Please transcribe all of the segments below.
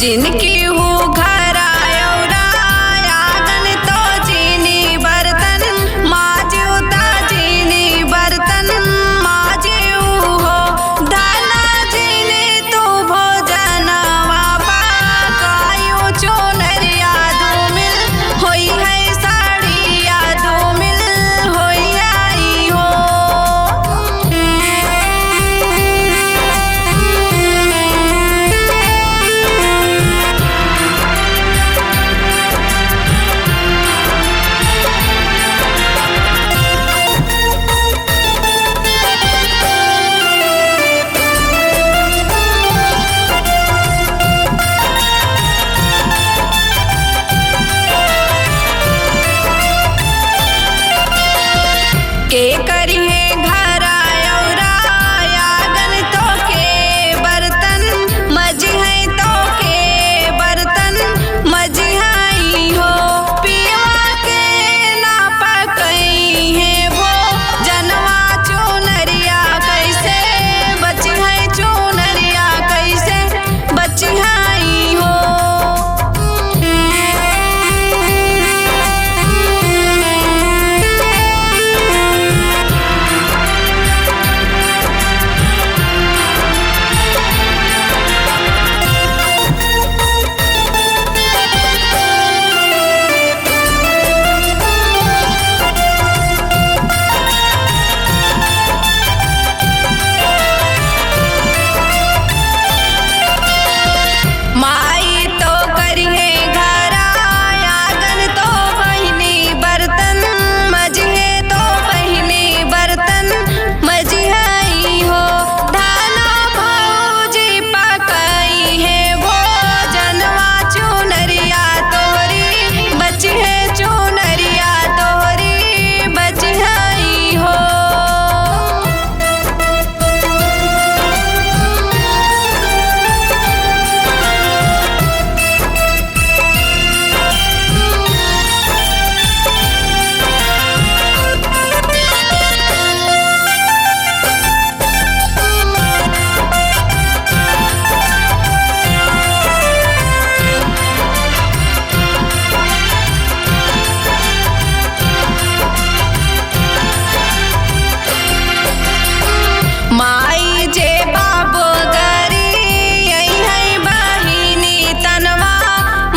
जिनकी हूँ घर आयोरा आंगन तो चीनी बर्तन माजूता चीनी बर्तन माजू हो धाना जिने तू भोजनवा पाकायु चुनरिया धूमिल होई है साड़िया धूमिल होई आई हो। के करी है घर आयोरा आंगन तो के बर्तन मजी है तो के बर्तन मजी आई हो पिया के ना पकई है वो जनवा चुनरिया कैसे बची है चुनरिया कैसे बची आई हो। माई तो करी है घर आंगन तो बहिनी बर्तन मजी है तो बहिनी बर्तन मजी आई हो धाना भौजी पकई है वो जनवा चुनरिया तोरी बची है चुनरिया तोरी बची आई हो। माई जे बाबू गरी यही है बहिनी तनवा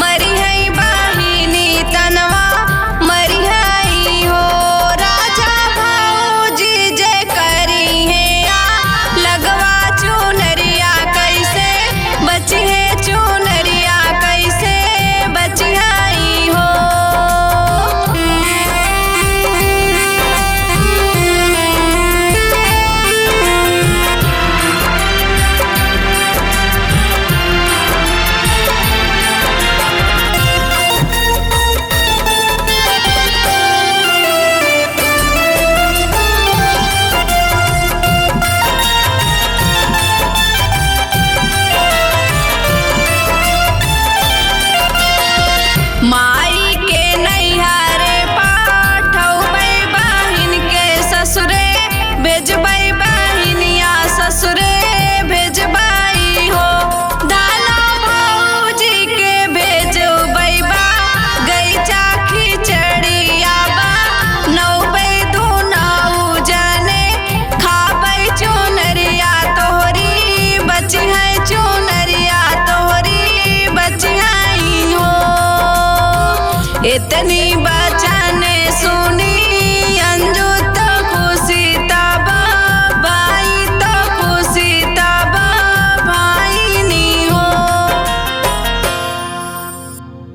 मरी है बहिनी तनवा मरी है हो राजा भौजी जे करी है लगवा चुनरिया कैसे बची है चुनरिया कैसे बची आई हो। माई के नैहरे पाठौबै बहिन के ससुरे भेजबै बहिनिया ससुरे भेजबै हो धाना भौजी के भेजबै बा गैचा खिचड़िया बा नौबै दुनौ जने खाबै चुनरिया तोहरी बची है चुनरिया तोहरी बची आई हो। इतनी